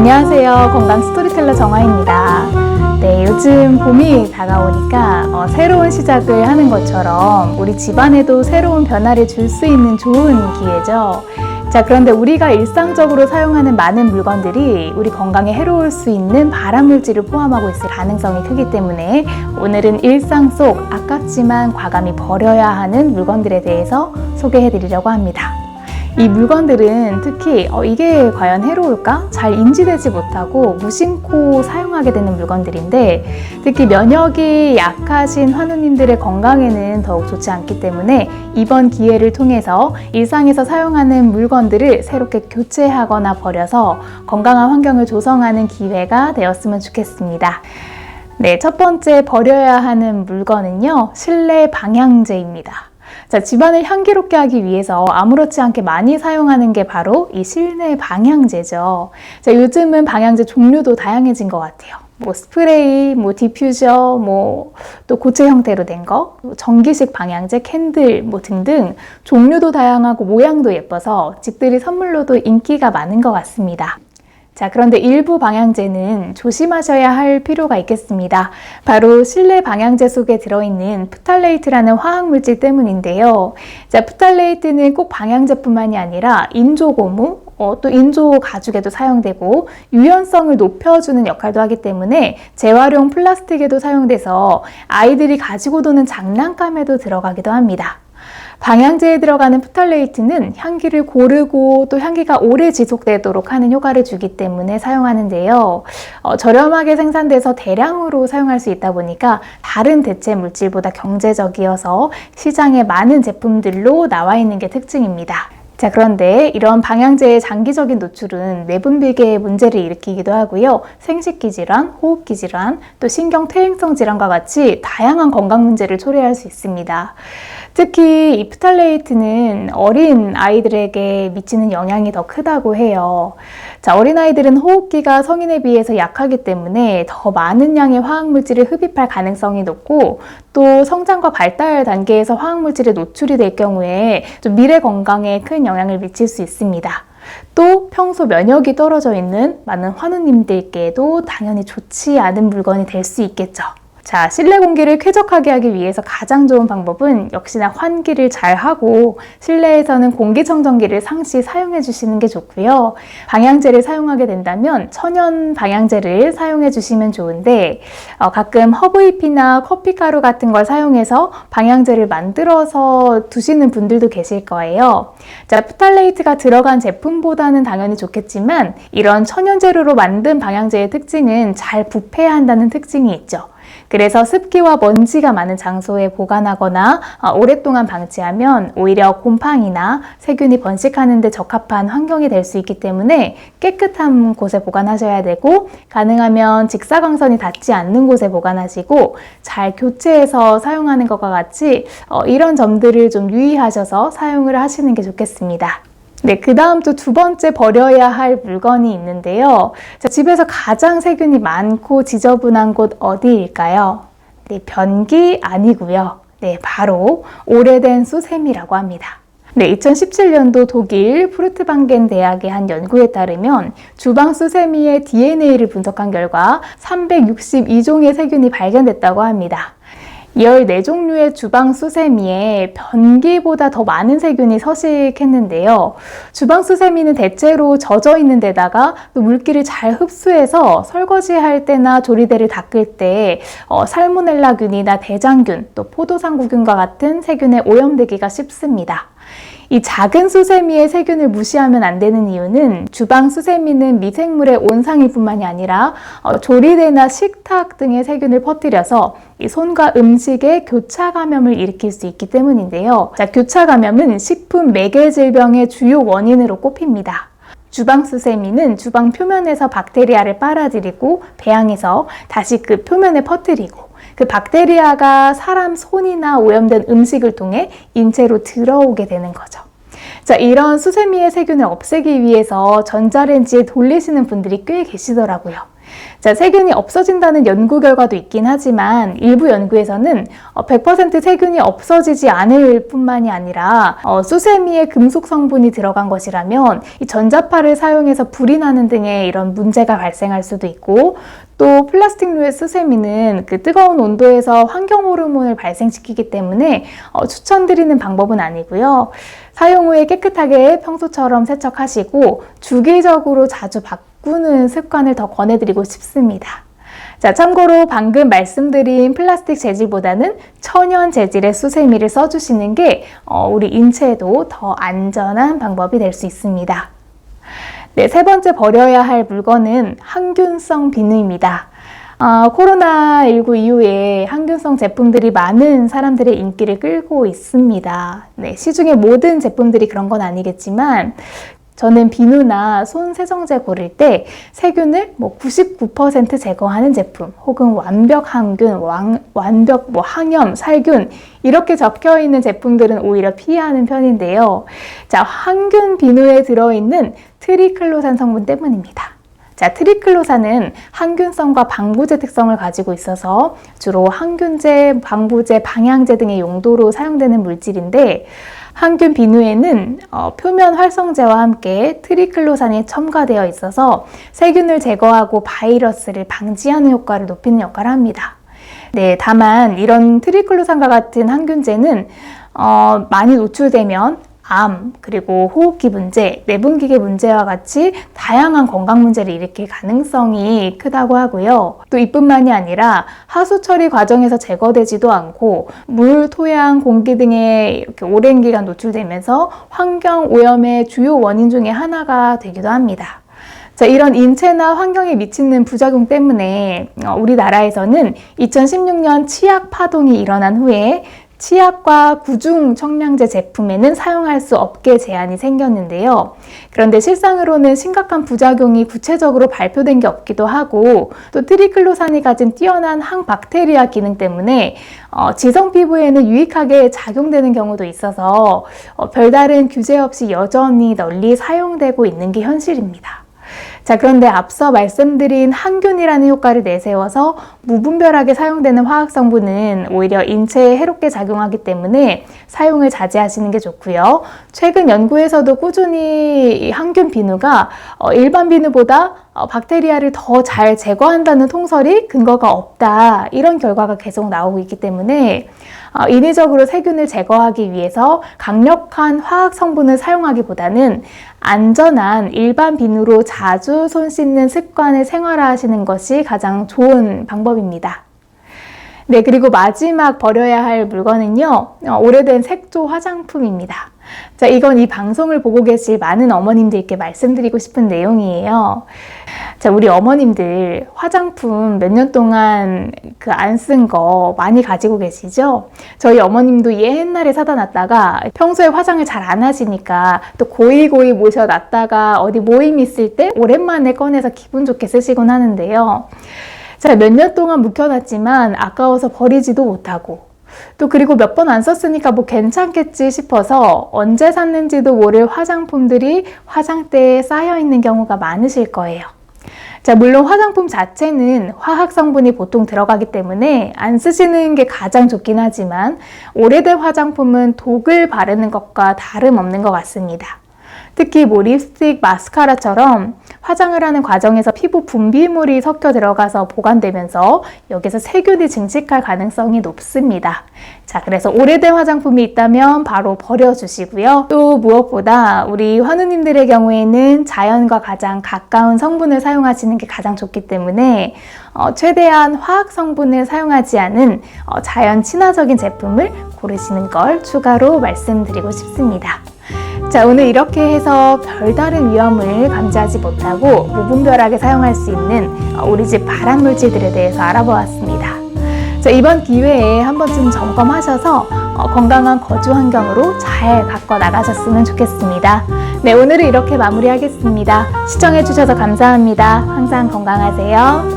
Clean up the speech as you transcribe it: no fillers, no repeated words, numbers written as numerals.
안녕하세요. 건강 스토리텔러 정아입니다. 네, 요즘 봄이 다가오니까 새로운 시작을 하는 것처럼 우리 집안에도 새로운 변화를 줄 수 있는 좋은 기회죠. 자, 그런데 우리가 일상적으로 사용하는 많은 물건들이 우리 건강에 해로울 수 있는 발암물질을 포함하고 있을 가능성이 크기 때문에 오늘은 일상 속 아깝지만 과감히 버려야 하는 물건들에 대해서 소개해 드리려고 합니다. 이 물건들은 특히 이게 과연 해로울까? 잘 인지되지 못하고 무심코 사용하게 되는 물건들인데 특히 면역이 약하신 환우님들의 건강에는 더욱 좋지 않기 때문에 이번 기회를 통해서 일상에서 사용하는 물건들을 새롭게 교체하거나 버려서 건강한 환경을 조성하는 기회가 되었으면 좋겠습니다. 네, 첫 번째 버려야 하는 물건은요, 실내 방향제입니다. 자, 집안을 향기롭게 하기 위해서 아무렇지 않게 많이 사용하는 게 바로 이 실내 방향제죠. 자, 요즘은 방향제 종류도 다양해진 것 같아요. 스프레이, 디퓨저, 또 고체 형태로 된 거, 전기식 방향제, 캔들, 등등 종류도 다양하고 모양도 예뻐서 집들이 선물로도 인기가 많은 것 같습니다. 자, 그런데 일부 방향제는 조심하셔야 할 필요가 있겠습니다. 바로 실내 방향제 속에 들어있는 프탈레이트라는 화학물질 때문인데요. 자, 프탈레이트는 꼭 방향제뿐만이 아니라 인조고무, 또 인조 가죽에도 사용되고 유연성을 높여주는 역할도 하기 때문에 재활용 플라스틱에도 사용돼서 아이들이 가지고 노는 장난감에도 들어가기도 합니다. 방향제에 들어가는 프탈레이트는 향기를 고르고 또 향기가 오래 지속되도록 하는 효과를 주기 때문에 사용하는데요. 저렴하게 생산돼서 대량으로 사용할 수 있다 보니까 다른 대체 물질보다 경제적이어서 시장에 많은 제품들로 나와 있는 게 특징입니다. 자, 그런데 이런 방향제의 장기적인 노출은 내분비계에 문제를 일으키기도 하고요. 생식기 질환, 호흡기 질환, 또 신경퇴행성 질환과 같이 다양한 건강 문제를 초래할 수 있습니다. 특히 이 프탈레이트는 어린 아이들에게 미치는 영향이 더 크다고 해요. 자, 어린아이들은 호흡기가 성인에 비해서 약하기 때문에 더 많은 양의 화학물질을 흡입할 가능성이 높고 또 성장과 발달 단계에서 화학물질에 노출이 될 경우에 좀 미래 건강에 큰 영향을 미칠 수 있습니다. 또 평소 면역이 떨어져 있는 많은 환우님들께도 당연히 좋지 않은 물건이 될 수 있겠죠. 자, 실내 공기를 쾌적하게 하기 위해서 가장 좋은 방법은 역시나 환기를 잘 하고 실내에서는 공기청정기를 상시 사용해 주시는 게 좋고요. 방향제를 사용하게 된다면 천연 방향제를 사용해 주시면 좋은데 가끔 허브잎이나 커피가루 같은 걸 사용해서 방향제를 만들어서 두시는 분들도 계실 거예요. 자, 프탈레이트가 들어간 제품보다는 당연히 좋겠지만 이런 천연 재료로 만든 방향제의 특징은 잘 부패한다는 특징이 있죠. 그래서 습기와 먼지가 많은 장소에 보관하거나 오랫동안 방치하면 오히려 곰팡이나 세균이 번식하는 데 적합한 환경이 될 수 있기 때문에 깨끗한 곳에 보관하셔야 되고 가능하면 직사광선이 닿지 않는 곳에 보관하시고 잘 교체해서 사용하는 것과 같이 이런 점들을 좀 유의하셔서 사용을 하시는 게 좋겠습니다. 네, 그 다음 또 두 번째 버려야 할 물건이 있는데요. 자, 집에서 가장 세균이 많고 지저분한 곳 어디일까요? 네, 변기 아니고요. 네, 바로 오래된 수세미라고 합니다. 네, 2017년도 독일 푸르트방겐 대학의 한 연구에 따르면 주방 수세미의 DNA를 분석한 결과 362종의 세균이 발견됐다고 합니다. 14종류의 주방 수세미에 변기보다 더 많은 세균이 서식했는데요. 주방 수세미는 대체로 젖어 있는 데다가 또 물기를 잘 흡수해서 설거지할 때나 조리대를 닦을 때 살모넬라균이나 대장균, 또 포도상구균과 같은 세균에 오염되기가 쉽습니다. 이 작은 수세미의 세균을 무시하면 안 되는 이유는 주방 수세미는 미생물의 온상일 뿐만이 아니라 조리대나 식탁 등의 세균을 퍼뜨려서 이 손과 음식에 교차 감염을 일으킬 수 있기 때문인데요. 자, 교차 감염은 식품 매개 질병의 주요 원인으로 꼽힙니다. 주방 수세미는 주방 표면에서 박테리아를 빨아들이고 배양해서 다시 그 표면에 퍼뜨리고 그 박테리아가 사람 손이나 오염된 음식을 통해 인체로 들어오게 되는 거죠. 자, 이런 수세미의 세균을 없애기 위해서 전자레인지에 돌리시는 분들이 꽤 계시더라고요. 자, 세균이 없어진다는 연구 결과도 있긴 하지만 일부 연구에서는 100% 세균이 없어지지 않을 뿐만이 아니라 수세미에 금속 성분이 들어간 것이라면 이 전자파를 사용해서 불이 나는 등의 이런 문제가 발생할 수도 있고, 또 플라스틱류의 수세미는 그 뜨거운 온도에서 환경 호르몬을 발생시키기 때문에 추천드리는 방법은 아니고요. 사용 후에 깨끗하게 평소처럼 세척하시고 주기적으로 자주 바꾸는 습관을 더 권해드리고 싶습니다. 자, 참고로 방금 말씀드린 플라스틱 재질보다는 천연 재질의 수세미를 써주시는 게 우리 인체에도 더 안전한 방법이 될 수 있습니다. 네, 세 번째 버려야 할 물건은 항균성 비누입니다. 코로나19 이후에 항균성 제품들이 많은 사람들의 인기를 끌고 있습니다. 네, 시중의 모든 제품들이 그런 건 아니겠지만 저는 비누나 손 세정제 고를 때 세균을 99% 제거하는 제품, 혹은 완벽 항균, 완벽 항염, 살균 이렇게 적혀 있는 제품들은 오히려 피하는 편인데요. 자, 항균 비누에 들어있는 트리클로산 성분 때문입니다. 자, 트리클로산은 항균성과 방부제 특성을 가지고 있어서 주로 항균제, 방부제, 방향제 등의 용도로 사용되는 물질인데, 항균 비누에는 표면 활성제와 함께 트리클로산이 첨가되어 있어서 세균을 제거하고 바이러스를 방지하는 효과를 높이는 역할을 합니다. 네, 다만 이런 트리클로산과 같은 항균제는 많이 노출되면 암, 그리고 호흡기 문제, 내분기계 문제와 같이 다양한 건강 문제를 일으킬 가능성이 크다고 하고요. 또 이뿐만이 아니라 하수 처리 과정에서 제거되지도 않고 물, 토양, 공기 등에 이렇게 오랜 기간 노출되면서 환경 오염의 주요 원인 중에 하나가 되기도 합니다. 자, 이런 인체나 환경에 미치는 부작용 때문에 우리나라에서는 2016년 치약 파동이 일어난 후에 치약과 구중 청량제 제품에는 사용할 수 없게 제한이 생겼는데요. 그런데 실상으로는 심각한 부작용이 구체적으로 발표된 게 없기도 하고, 또 트리클로산이 가진 뛰어난 항박테리아 기능 때문에 지성 피부에는 유익하게 작용되는 경우도 있어서 별다른 규제 없이 여전히 널리 사용되고 있는 게 현실입니다. 자, 그런데 앞서 말씀드린 항균이라는 효과를 내세워서 무분별하게 사용되는 화학성분은 오히려 인체에 해롭게 작용하기 때문에 사용을 자제하시는 게 좋고요. 최근 연구에서도 꾸준히 항균 비누가 일반 비누보다 박테리아를 더 잘 제거한다는 통설이 근거가 없다, 이런 결과가 계속 나오고 있기 때문에 인위적으로 세균을 제거하기 위해서 강력한 화학 성분을 사용하기보다는 안전한 일반 비누로 자주 손 씻는 습관을 생활화하시는 것이 가장 좋은 방법입니다. 네, 그리고 마지막 버려야 할 물건은요, 오래된 색조 화장품입니다. 자, 이건 이 방송을 보고 계실 많은 어머님들께 말씀드리고 싶은 내용이에요. 자, 우리 어머님들 화장품 몇 년 동안 안 쓴 거 많이 가지고 계시죠? 저희 어머님도 옛날에 사다 놨다가 평소에 화장을 잘 안 하시니까 또 고이고이 모셔놨다가 어디 모임 있을 때 오랜만에 꺼내서 기분 좋게 쓰시곤 하는데요. 자, 몇 년 동안 묵혀놨지만 아까워서 버리지도 못하고, 또 그리고 몇 번 안 썼으니까 뭐 괜찮겠지 싶어서 언제 샀는지도 모를 화장품들이 화장대에 쌓여 있는 경우가 많으실 거예요. 자, 물론 화장품 자체는 화학 성분이 보통 들어가기 때문에 안 쓰시는 게 가장 좋긴 하지만 오래된 화장품은 독을 바르는 것과 다름없는 것 같습니다. 특히 립스틱, 마스카라처럼 화장을 하는 과정에서 피부 분비물이 섞여 들어가서 보관되면서 여기서 세균이 증식할 가능성이 높습니다. 자, 그래서 오래된 화장품이 있다면 바로 버려주시고요. 또 무엇보다 우리 환우님들의 경우에는 자연과 가장 가까운 성분을 사용하시는 게 가장 좋기 때문에 최대한 화학 성분을 사용하지 않은 자연 친화적인 제품을 고르시는 걸 추가로 말씀드리고 싶습니다. 자, 오늘 이렇게 해서 별다른 위험을 감지하지 못하고 무분별하게 사용할 수 있는 우리 집 발암 물질들에 대해서 알아보았습니다. 자, 이번 기회에 한 번쯤 점검하셔서 건강한 거주 환경으로 잘 바꿔 나가셨으면 좋겠습니다. 네, 오늘은 이렇게 마무리하겠습니다. 시청해주셔서 감사합니다. 항상 건강하세요.